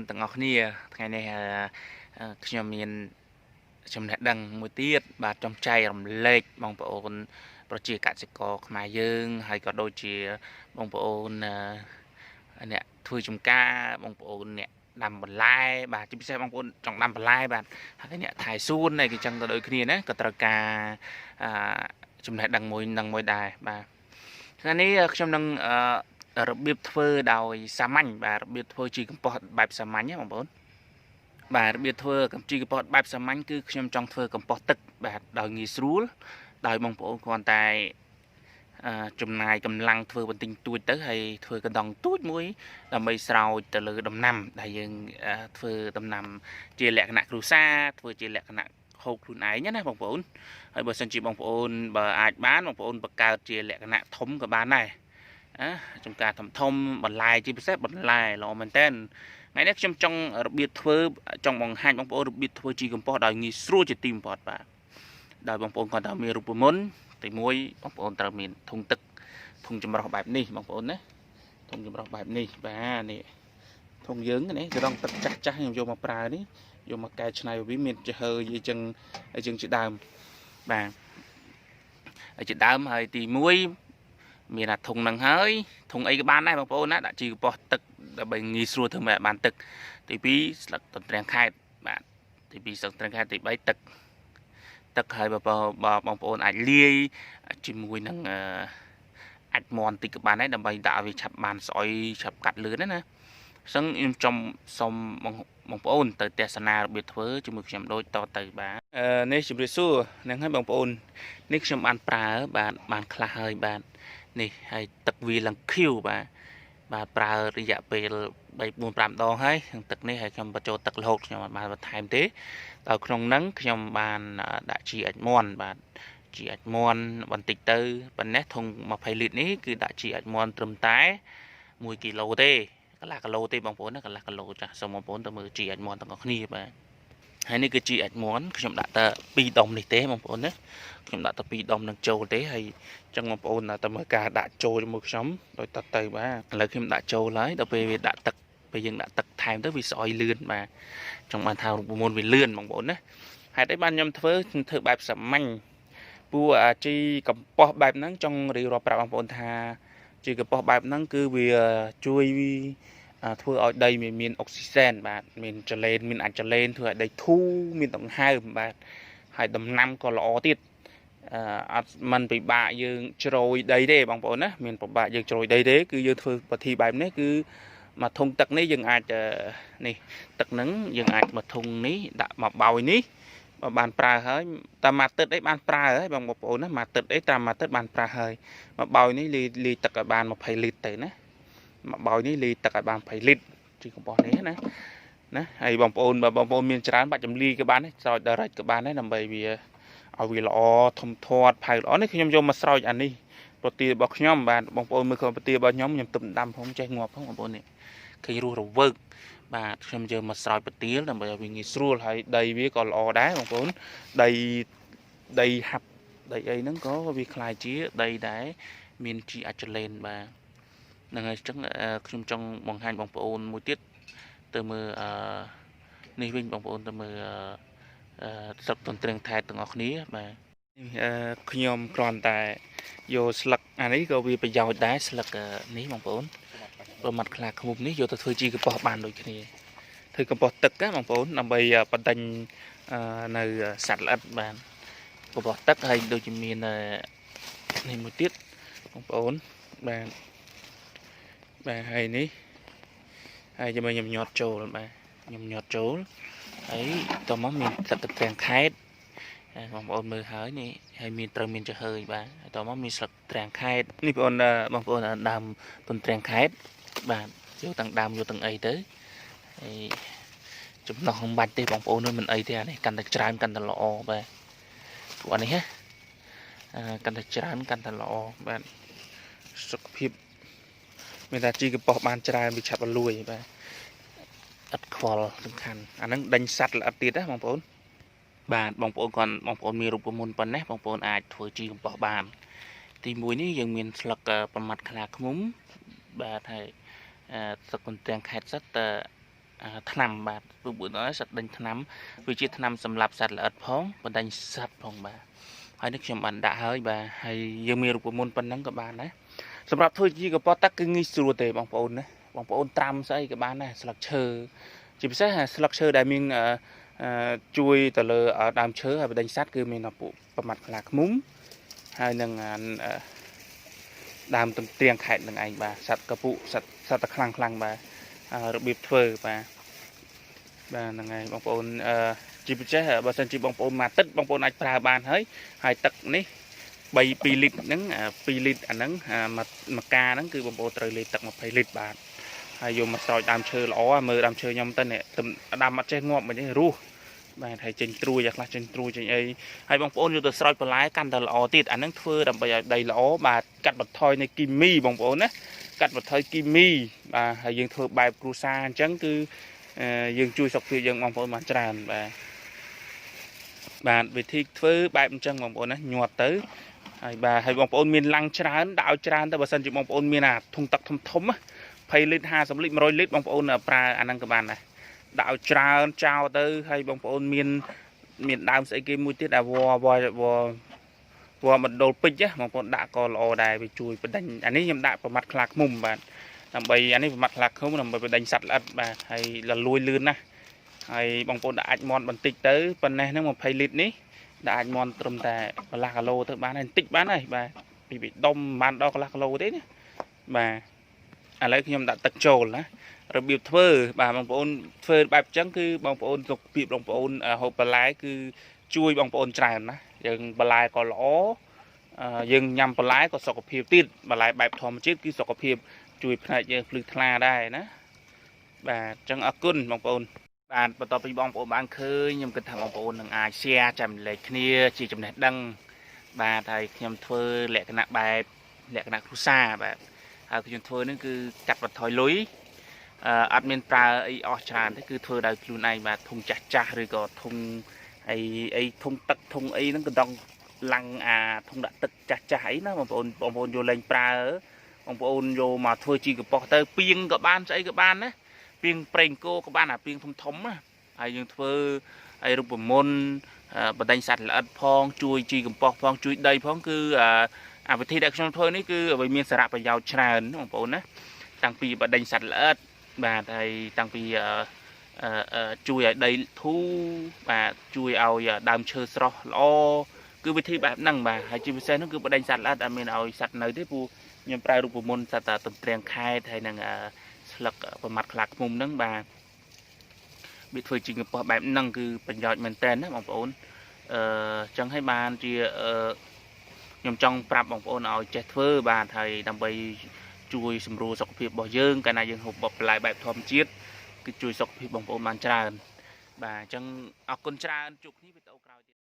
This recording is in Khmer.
ទាំងអស់គ្នាថ្ងៃនេះខ្ញុំមានចំណេះដឹងមួយទៀតបាទចំចែករំលែកបងប្អូនប្រជាកសិករខ្មែរយើងហើយក៏ដូចជាបងប្អូនអ្នកធ្វើចំការបងប្អូនអ្នកដាំបន្លែបាទជាពិសេសបងប្អូនចង់ដាំបន្លែបាទហើយអ្នកថែសួននេះគឺចឹងទៅដូចគ្នាណាក៏ត្រូវការចំណេះដឹងមួយដែរបាទថ្ងៃនេះខ្ញុំនឹងរបៀបធ្វើដោយសាមញ្ញបាទរបៀបធ្វើជីកំប៉ុស្តបែបសាមញ្ញណាបងប្អូនបាទរបៀបធ្វើជីកំប៉ុស្តបែបសាមញ្ញគឺខ្ញុំចង់ធ្វើកំប៉ុស្តទឹកបាទដោយងាយស្រួលដោយបងប្អូនគ្រាន់តែចំណាយកម្លាំងធ្វើបន្តិចតួចទៅហើយធ្វើកណ្ដងតូចមួយដើម្បីស្រោចទៅលើដំណាំដែលយើងធ្វើដំណាំជាលក្ខណៈគ្រួសារធ្វើជាលក្ខណៈហូបខ្លួនឯងណាបងប្អូនហើយបើសិនជាបងប្អូនបើអាចបានបងប្អូនបង្កើតជាលក្ខណៈធំក៏បានដែរចំការធំបន្លែជាពិសេសបន្លែល្អមែនតើថ្ងៃនេះខ្ញុំចង់របៀបធ្វើចង់បង្ហាញបងប្អូនរបៀបធ្វើជីកំប៉ុស្តដោយងាយស្រួលជាទីបំផុតបាទដោយបងប្អូនគាត់ថាមានរូបមន្តទី1បងប្អូនត្រូវមានធុងទឹកធុងចម្រោះបែបនេះបងប្អូនណាធុងចម្រោះបែបនេះបាទនេះធុងយើងនេះចរង់ទឹកចាស់ខ្ញុំយកមកប្រើនេះយកមកកែច្នៃវាមានចំហើយអញ្ចឹងជាដើមបាទហើយជាដើមហើយទី1មានអាធុងនឹងហើយធុងអីក៏បានដែរបងប្អូនណាដាក់ជីកំប៉ុស្តទឹកដើម្បីងាយស្រួលធ្វើឲ្យបានទឹកទី2ស្លឹកតន្ត្រីខេតបាទទី2ស្លឹកតន្ត្រីខេតទី3ទឹកហើយបងប្អូនអាចលាយជាមួយនឹងអាចមន់តិចក៏បានដែរដើម្បីដាក់ឲ្យវាឆាប់បានស្អុយឆាប់កាត់លឿនណាអញ្ចឹងខ្ញុំសូមបងប្អូនទៅទស្សនារបៀបធ្វើជាមួយខ្ញុំដូចតទៅបាទនេះជម្រាបសួរហ្នឹងហើយបងប្អូននេះខ្ញុំបានប្រើបាទបានខ្លះហើយបាទនេះហើយទឹកវាឡើងខៀវបាទប្រើរយៈពេល3 4 5ដងហើយទឹកនេះហើយខ្ញុំបញ្ចូលទឹករហូតខ្ញុំអត់បានបន្ថែមទេដល់ក្នុងហ្នឹងខ្ញុំបានដាក់ជីអាចមន់បាទជីអាចមន់បន្តិចទៅប៉ុណ្ណេះធុង20លីត្រនេះគឺដាក់ជីអាចមន់ត្រឹមតែ1គីឡូទេកន្លះគីឡូទេបងប្អូនណាកន្លះគីឡូចាស់សូមបងប្អូនទៅមើលជីអាចមន់ទាំងអស់គ្នាបាទហើយនេះគឺជីអាចមន់ខ្ញុំដាក់តែ2ដុំនេះទេបងប្អូនណាខ្ញុំដាក់តែ2ដុំនឹងចូលទេហើយចឹងបងប្អូនទៅមើលការដាក់ចូលជាមួយខ្ញុំដោយតទៅបាទឥឡូវខ្ញុំដាក់ចូលហើយដល់ពេលវាដាក់ទឹកពេលយើងដាក់ទឹកថែមទៅវាស្អុយលឿនបាទចង់បានថារូបមន្តវាលឿនបងប្អូនណាហេតុអីបានខ្ញុំធ្វើបែបសាមញ្ញព្រោះជីកំប៉ុស្តបែបហ្នឹងចង់រៀបរាប់ប្រាប់បងប្អូនថាជីកំប៉ុស្តបែបហ្នឹងគឺវាជួយធ្វើឲ្យដីមានអុកស៊ីសែនបាទមានចលេនមានអាចចលេនធ្វើឲ្យដីធូរមានដង្ហើមបាទហើយដំណាំក៏ល្អទៀតអត់មិនពិបាកយើងជ្រោយដីទេបងប្អូនណាមានពិបាកយើងជ្រោយដីទេគឺយើងធ្វើវិធីបែបនេះគឺមកធុងទឹកនេះយើងអាចនេះទឹកហ្នឹងយើងអាចមកធុងនេះដាក់មកបោយនេះបើបានប្រើហើយតាមម៉ាទឹកអីបានប្រើហើយបងប្អូនណាម៉ាទឹកអីតាមម៉ាទឹកបានប្រើហើយមកបោយនេះលាយទឹកឲ្យបាន20លីត្រទៅណាមកបោយនេះលាយទឹកឲ្យបាន20លីត្រជីកំប៉ុស្តនេះណាហើយបងប្អូនបើបងប្អូនមានច្រើនបាច់ចំលីក៏បានដែរស្រោចដល់រ៉េចក៏បានដែរដើម្បីវាឲ្យវាល្អធំធាត់ផៅល្អនេះខ្ញុំយកមកស្រោចអានេះប្រទាលរបស់ខ្ញុំបាទបងប្អូនមើលក្នុងប្រទាលរបស់ខ្ញុំទុំដាំផងចេះងាប់ផងបងប្អូននេះឃើញរស់រវើកបាទខ្ញុំយកមកស្រោចប្រទាលដើម្បីឲ្យវាងាយស្រួលហើយដីវាក៏ល្អដែរបងប្អូនដីហាប់ដីអីហ្នឹងក៏វាคล้ายជាដីដែរមានជីអាចលេនបាទហ្នឹងហើយអញ្ចឹងខ្ញុំចង់បង្ហាញបងប្អូនមួយទៀតទៅមើលនេះវិញបងប្អូនទៅមើលស្លឹកតន្ត្រីខេតទាំងអស់គ្នាបាទខ្ញុំគ្រាន់តែយកស្លឹកអានេះក៏វាប្រយោជន៍ដែរស្លឹកនេះបងប្អូនប្រមាត់ខ្លាឃ្មុំនេះយកទៅធ្វើជីកំប៉ុស្តបានដូចគ្នាធ្វើកំប៉ុស្តទឹកណាបងប្អូនដើម្បីបណ្ដេញនៅសត្វល្អិតបានកំប៉ុស្តទឹកហើយដូចជាមាននេះមួយទៀតបងប្អូនបាទហើយនេះហើយចាំខ្ញុំញាត់ចូលបាទខ្ញុំញាត់ចូលហើយតមកមានទឹកតន្ត្រីខេតបងប្អូនមើលហើយនេះហើយមានត្រូវមានចំហើយបាទតមកមានស្លឹកត្រាំងខេតនេះបងប្អូនដើមទន្ទ្រាំងខេតបាទយកទាំងដើមយកទាំងអីទៅហើយចំណោះkhôngបាច់ទេបងប្អូនមិនអីទេអានេះកាន់តែច្រើនកាន់តែល្អបាទពួកអានេះហ៎កាន់តែច្រើនកាន់តែល្អបាទសុខភាពមានថាជីកំប៉ុស្តបានច្រើនវាឆាប់រលួយបាទអត់ខ្វល់សំខាន់អាហ្នឹងដេញសัตว์ល្អិតទៀតណាបងប្អូនបាទបងប្អូនមានរូបមន្តប៉ុណ្ណេះបងប្អូនអាចធ្វើជីកំប៉ុស្តបានទី1នេះយើងមានស្លឹកប្រមាត់ខ្លាឃ្មុំបាទហើយស្លឹកកន្ទាំងខេតសិត ថ្នាំបាទព្រោះពួកnóសត្វដេញថ្នាំវាជាថ្នាំសម្រាប់សត្វល្អិតផងបណ្ដាញសត្វផងបាទហើយនេះខ្ញុំបានដាក់ហើយបាទហើយយើងមានរូបមន្តប៉ុណ្ណឹងក៏បានដែរសម្រាប់ធ្វើជាកប៉ុតទឹកគឺងាយស្រួលទេបងប្អូនណាបងប្អូនត្រាំស្អីក៏បានដែរស្លឹកឈើជាពិសេសស្លឹកឈើដែលមានជួយទៅលើដើមឈើហើយបណ្ដាញសត្វគឺមានពួកប្រមាត់ខ្លាឃ្មុំហើយនឹងដើមទំទៀងខេតនឹងឯងបាទសត្វកពុសត្វតែខ្លាំងបាទរបៀបធ្វើបាទហ្នឹងហើយបងប្អូនជាពិសេសបើសិនជាបងប្អូនមកទឹកបងប្អូនអាចប្រើបានហើយទឹកនេះ2 លីត្រហ្នឹង2 លីត្រអាហ្នឹងមួយកាហ្នឹងគឺបងប្អូនត្រូវលេបទឹក20 លីត្របាទហើយយកមកស្រោចដើមឈើល្អមើលដើមឈើខ្ញុំទៅនេះដាំអត់ចេះងាប់មិនទេរស់បាទហើយចេញត្រួយខ្លះចេញត្រួយចេញអីហើយបងប្អូនយកទៅស្រោចបន្លែកាន់តែល្អទៀតអាហ្នឹងធ្វើដើម្បីឲ្យដីល្អបាទកាត់បន្ថយនៃគីមីបងប្អូនណាកាត់បន្ថយគីមីបាទហើយយើងធ្វើបែបគ្រួសារអញ្ចឹងគឺយើងជួយសុខភាពយើងបងប្អូនបានច្រើនបាទវិធីធ្វើបែបអញ្ចឹងបងប្អូនណាញាត់ទៅហើយបាទហើយបងប្អូនមានឡាំងច្រើនដាក់ឲ្យច្រើនទៅបើសិនជាបងប្អូនមានធុងទឹកធំ20 លីត្រ50 លីត្រ100 លីត្របងប្អូនប្រើអាហ្នឹងក៏បានដែរដាក់ឲ្យច្រើនចោលទៅហើយបងប្អូនមានដើមស្អីគេមួយទៀតវបណ្ដុលពេជ្របងប្អូនដាក់ក៏ល្អដែរវាជួយបណ្ដាញអានេះខ្ញុំដាក់ប្រមាត់ខ្លាឃ្មុំបាទដើម្បីអានេះប្រមាត់ខ្លាឃ្មុំដើម្បីបណ្ដាញសត្វល្អិតបាទហើយលួយលឿនណាស់ហើយបងប្អូនដាក់អាចមន់បន្តិចទៅប៉ុណ្ណេះហ្នឹង20 លីត្រនេះដាក់អាចមន់ត្រឹមតែកន្លះគីឡូទៅបានហើយបន្តិចបានហើយបាទពីដុំបានដល់កន្លះគីឡូទេណាបាទឥឡូវខ្ញុំដាក់ទឹកចូលណារបៀបធ្វើបាទបងប្អូនធ្វើបែបអញ្ចឹងគឺបងប្អូនសុខភាពបងប្អូនហូបបន្លែគឺជួយបងប្អូនច្រើនណាយើងបន្លែក៏ល្អយើងញ៉ាំបន្លែក៏សុខភាពទៀតបន្លែបែបធម្មជាតិគឺសុខភាពជួយផ្នែកយើងភ្លឺថ្លាដែរណាបាទអញ្ចឹងអរគុណបងប្អូនបាទបន្ទាប់ពីបងប្អូនបានឃើញខ្ញុំគិតថាបងប្អូននឹងអាច share ចែករំលែកគ្នាជាចំណេះដឹងបាទហើយខ្ញុំធ្វើលក្ខណៈបែបលក្ខណៈគ្រួសារបាទហើយខ្ញុំធ្វើនេះគឺកាត់បន្ថយលុយអត់មានប្រើអីអស់ច្រើនទេគឺធ្វើដោយខ្លួនឯងបាទធុងចាស់ឬក៏ធុងអីធុងទឹកធុងអីហ្នឹងក៏ដងឡាំងធុងដាក់ទឹកចាស់អីណាបងប្អូនយកលេងប្រើបងប្អូនយកមកធ្វើជីកប៉ុសទៅពីងក៏បានស្អីក៏បានណាពីងប្រេងគោក៏បានពីងធំណាហើយយើងធ្វើឲ្យរូបមន្តបណ្ដាញសត្វល្អិតផងជួយជីកំប៉ុសផងជួយដីផងគឺវិធីដែលខ្ញុំធ្វើនេះគឺវាមានសារៈប្រយោជន៍ច្រើនបងប្អូនណាតាំងពីបណ្ដាញសត្វល្អិតបាទហើយតាំងពីជួយឲ្យដីធូរបាទជួយឲ្យដើមឈើស្រស់ល្អគឺវិធីបែបហ្នឹងបាទហើយជាពិសេសនោះគឺបណ្ដាញសត្វល្អិតអត់មានឲ្យសត្វនៅទេព្រោះខ្ញុំប្រើរូបមន្តសត្វទន្ទ្រាំងខែតហើយនឹងស្លឹកប្រមាត់ខ្លាឃ្មុំហ្នឹងបាទវាធ្វើជាកំប៉ុសបែបហ្នឹងគឺប្រយោជន៍មែនតើណាបងប្អូនចឹងហើយបានជាខ្ញុំចង់ប្រាប់បងប្អូនឲ្យចេះធ្វើបាទហើយដើម្បីជួយសម្រួលសុខភាពរបស់យើងកាលណាយើងហូបបន្លែបែបធម្មជាតិគឺជួយសុខភាពបងប្អូនបានច្រើនបាទអញ្ចឹងអរគុណច្រើនជួបគ្នាវីដេអូក្រោយទៀត